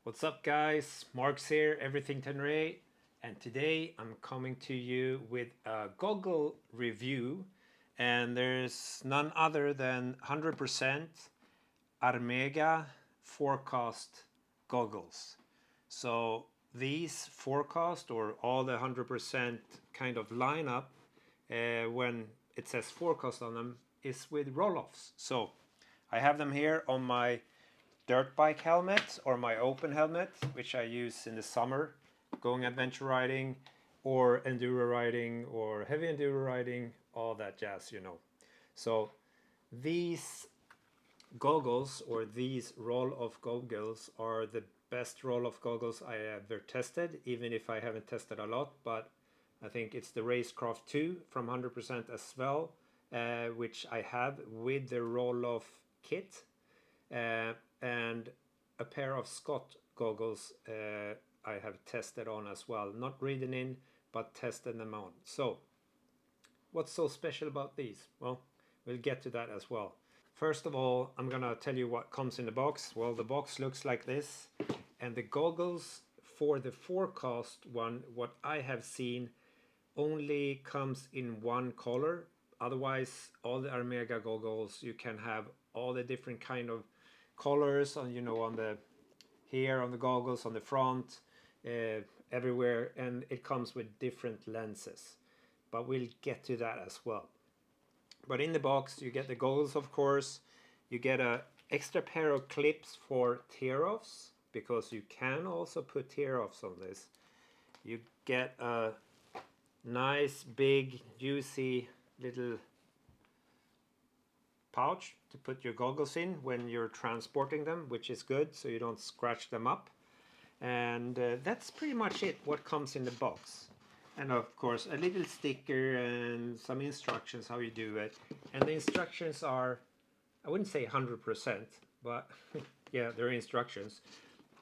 What's up guys, Mark's here, Everything Tenere, and today I'm coming to you with a Goggle review, and there's none other than 100% Armega Forcast goggles. So these Forcast, or all the 100% kind of lineup, when it says Forcast on them, is with roll-offs. So I have them here on my dirt bike helmet or my open helmet, which I use in the summer going adventure riding or enduro riding or heavy enduro riding, all that jazz, you know. So these goggles, or these roll-off goggles, are the best roll-off goggles I ever tested, even if I haven't tested a lot. But I think it's the Racecraft 2 from 100% as well, which I have with the roll-off kit, and a pair of Scott goggles I have tested on as well, not ridden in but tested them on. So what's so special about these? Well, we'll get to that as well. First of all, I'm gonna tell you what comes in the box. Well, the box looks like this, and the goggles for the Forcast one, what I have seen, only comes in one color. Otherwise, all the Armega goggles, you can have all the different kind of colors on, you know, on the here on the goggles, on the front, everywhere, and it comes with different lenses, but we'll get to that as well. But in the box you get the goggles, of course. You get a extra pair of clips for tear-offs, because you can also put tear-offs on this. You get a nice big juicy little pouch to put your goggles in when you're transporting them, which is good, so you don't scratch them up. And that's pretty much it, what comes in the box. And of course a little sticker and some instructions how you do it. And the instructions are, I wouldn't say 100%, but yeah, there are instructions.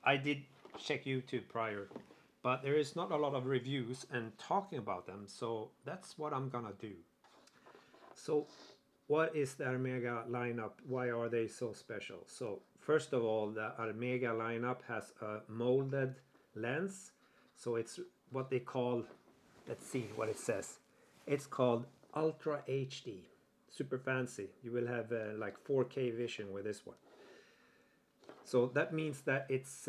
I did check YouTube prior, but there is not a lot of reviews and talking about them, so that's what I'm gonna do. So what is the Armega lineup? Why are they so special? So first of all, the Armega lineup has a molded lens. So it's what they call, let's see what it says. It's called Ultra HD. Super fancy. You will have like 4K vision with this one. So that means that it's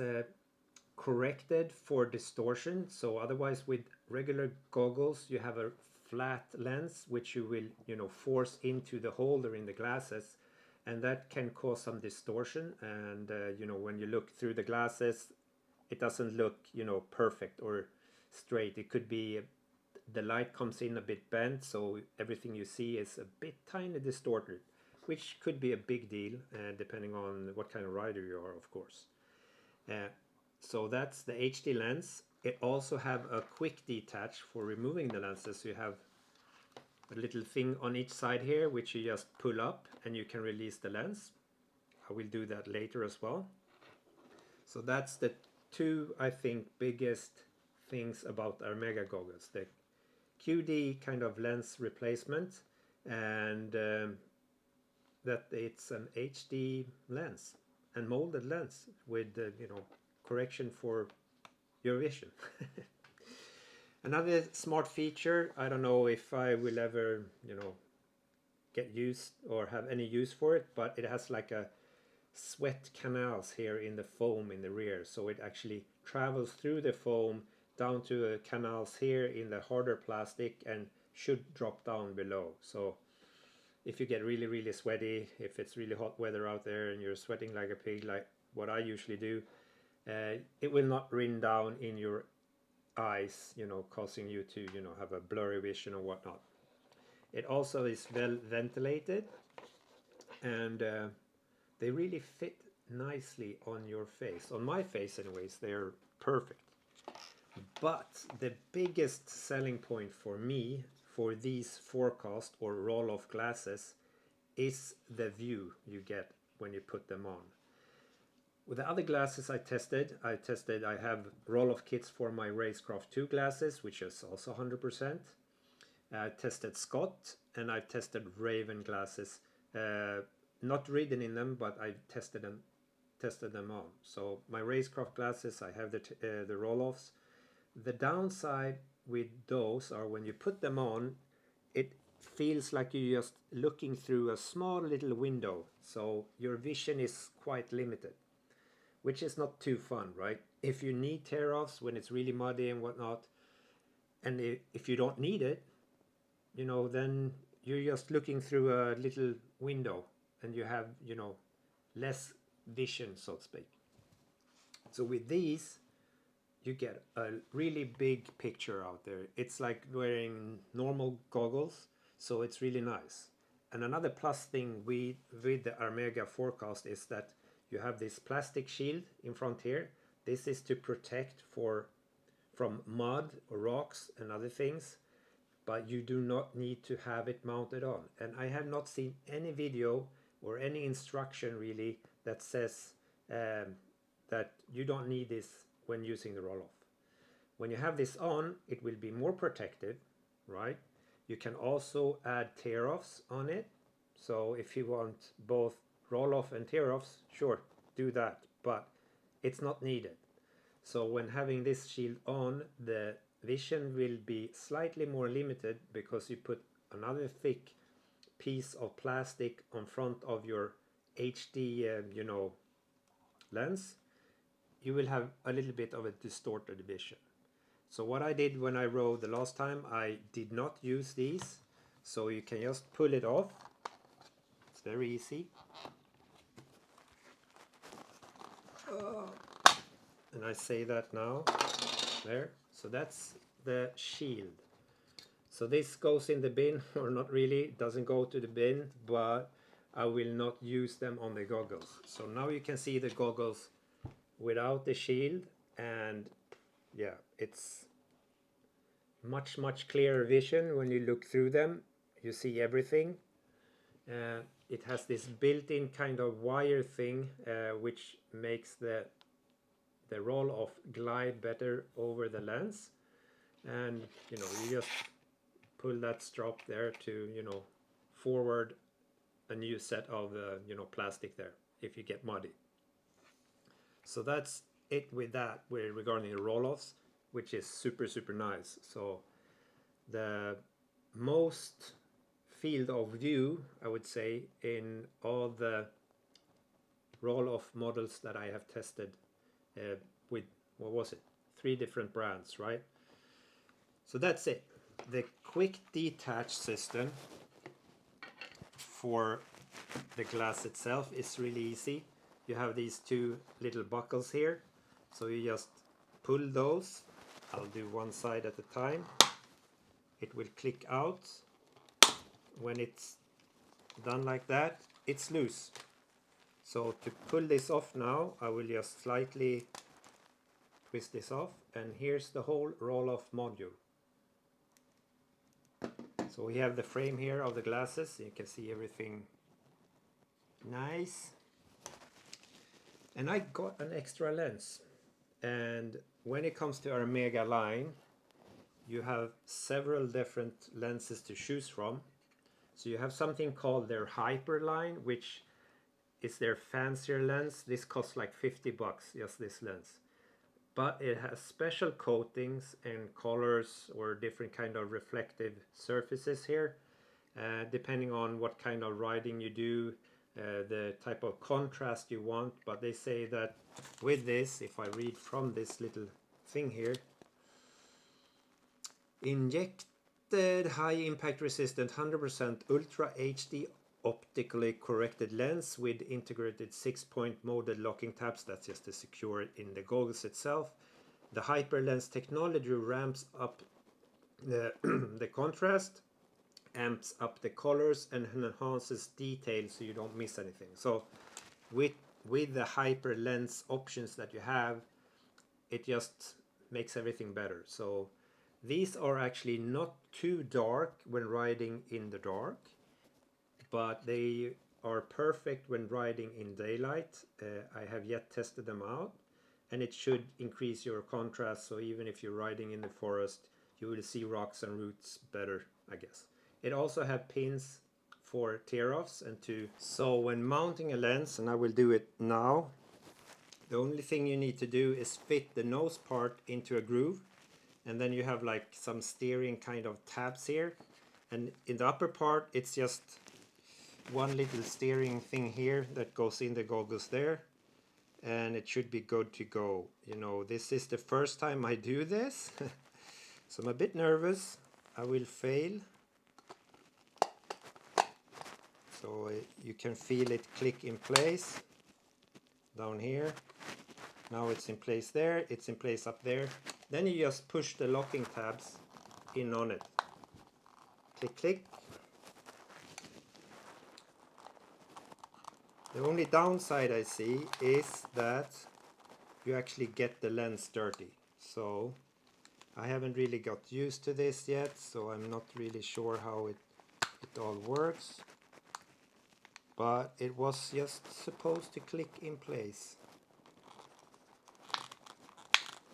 corrected for distortion. So otherwise, with regular goggles you have a flat lens which you will, you know, force into the holder in the glasses, and that can cause some distortion. And you know, when you look through the glasses, it doesn't look, you know, perfect or straight. It could be the light comes in a bit bent, so everything you see is a bit tiny distorted, which could be a big deal depending on what kind of rider you are, of course. So that's the HD lens. It also have a quick detach for removing the lenses. So you have a little thing on each side here which you just pull up and you can release the lens. I will do that later as well. So that's the two, I think, biggest things about Armega goggles: the QD kind of lens replacement, and that it's an HD lens and molded lens with you know, correction for your vision. Another smart feature, I don't know if I will ever, you know, get used or have any use for it, but it has like a sweat canals here in the foam in the rear, so it actually travels through the foam down to canals here in the harder plastic and should drop down below. So if you get really sweaty, if it's really hot weather out there and you're sweating like a pig, like what I usually do, it will not rain down in your eyes, you know, causing you to, you know, have a blurry vision or whatnot. It also is well ventilated, and they really fit nicely on your face. On my face anyways, they're perfect. But the biggest selling point for me for these Forcast or roll-off glasses is the view you get when you put them on. With the other glasses I have roll-off kits for my Racecraft 2 glasses, which is also 100%. I tested Scott, and I've tested Raven glasses. Not ridden in them, but I've tested them tested them on. So my racecraft glasses, I have the roll-offs. The downside with those are when you put them on, it feels like you're just looking through a small little window, so your vision is quite limited, which is not too fun, right? If you need tear-offs when it's really muddy and whatnot, and if you don't need it, you know, then you're just looking through a little window and you have, you know, less vision, so to speak. So with these, you get a really big picture out there. It's like wearing normal goggles, so it's really nice. And another plus thing with the Armega Forcast is that you have this plastic shield in front here. This is to protect from mud or rocks and other things, but you do not need to have it mounted on. And I have not seen any video or any instruction really that says that you don't need this when using the roll-off. When you have this on, it will be more protective, right? You can also add tear-offs on it. So if you want both roll-off and tear-offs, sure, do that, but it's not needed. So when having this shield on, the vision will be slightly more limited because you put another thick piece of plastic on front of your HD, you know, lens. You will have a little bit of a distorted vision. So what I did when I rode the last time, I did not use these. So you can just pull it off. It's very easy. And I say that now. There. So that's the shield. So this goes in the bin, or not really, it doesn't go to the bin, but I will not use them on the goggles. So now you can see the goggles without the shield, and yeah, it's much clearer vision when you look through them. You see everything. It has this built-in kind of wire thing, which makes the roll-off glide better over the lens. And you know, you just pull that strap there to, you know, forward a new set of you know, plastic there if you get muddy. So that's it with that, regarding the roll-offs, which is super nice. So the most field of view, I would say, in all the roll-off models that I have tested with, what was it, 3 different brands, right? So that's it. The quick detach system for the glass itself is really easy. You have these 2 little buckles here, so you just pull those. I'll do one side at a time. It will click out. When it's done like that, it's loose. So to pull this off now, I will just slightly twist this off, and here's the whole roll-off module. So we have the frame here of the glasses. You can see everything nice. And I got an extra lens. And when it comes to our Armega line, you have several different lenses to choose from. So you have something called their Hyper line, which is their fancier lens. This costs like 50 bucks, just this lens. But it has special coatings and colors or different kind of reflective surfaces here, depending on what kind of riding you do, the type of contrast you want. But they say that with this, if I read from this little thing here, injected high impact resistant 100% ultra HD optically corrected lens with integrated 6-point molded locking tabs. That's just to secure it in the goggles itself. The hyper lens technology ramps up the, the contrast, amps up the colors, and enhances detail so you don't miss anything. So with the hyper lens options that you have, it just makes everything better. So these are actually not too dark when riding in the dark, but they are perfect when riding in daylight. I have yet tested them out, and it should increase your contrast, so even if you're riding in the forest, you will see rocks and roots better, I guess. It also have pins for tear-offs and so when mounting a lens, and I will do it now, The only thing you need to do is fit the nose part into a groove, and then you have like some steering kind of tabs here, and in the upper part it's just one little steering thing here that goes in the goggles there, and it should be good to go. You know, this is the first time I do this so I'm a bit nervous. I will fail. So you can feel it click in place down here. Now it's in place there, it's in place up there. Then you just push the locking tabs in on it. Click, click. The only downside I see is that you actually get the lens dirty. So I haven't really got used to this yet, so I'm not really sure how it all works. But it was just supposed to click in place.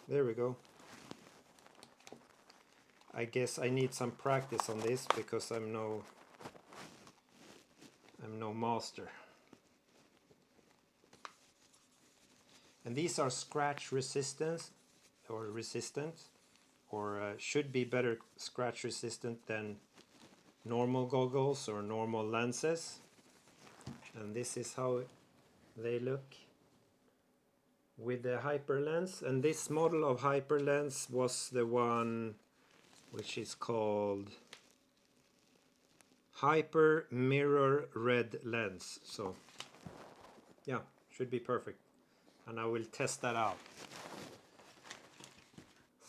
There we go. I guess I need some practice on this because I'm no master. And these are scratch resistant, or should be better scratch resistant than normal goggles or normal lenses. And this is how they look with the hyper lens. And this model of hyper lens was the one which is called Hyper Mirror Red Lens. So yeah, should be perfect, and I will test that out.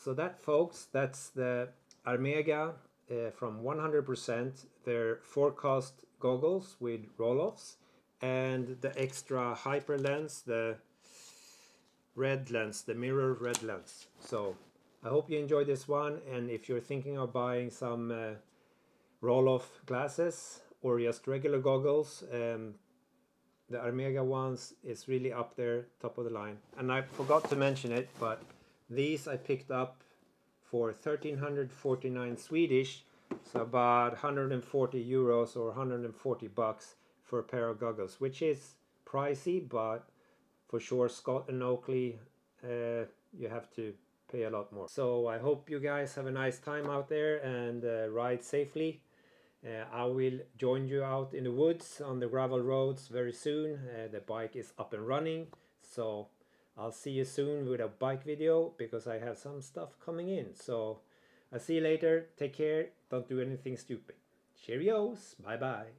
So that, folks, that's the Armega from 100%, their Forcast goggles with roll-offs, and the extra hyper lens, the red lens, the mirror red lens. So I hope you enjoyed this one, and if you're thinking of buying some roll-off glasses or just regular goggles, the Armega ones is really up there, top of the line. And I forgot to mention it, but these I picked up for 1349 Swedish, so about 140 euros or 140 bucks for a pair of goggles, which is pricey, but for sure Scott and Oakley, you have to pay a lot more. So I hope you guys have a nice time out there and ride safely. I will join you out in the woods on the gravel roads very soon. The bike is up and running, so I'll see you soon with a bike video because I have some stuff coming in. So I'll see you later. Take care. Don't do anything stupid. Cheerios. Bye bye.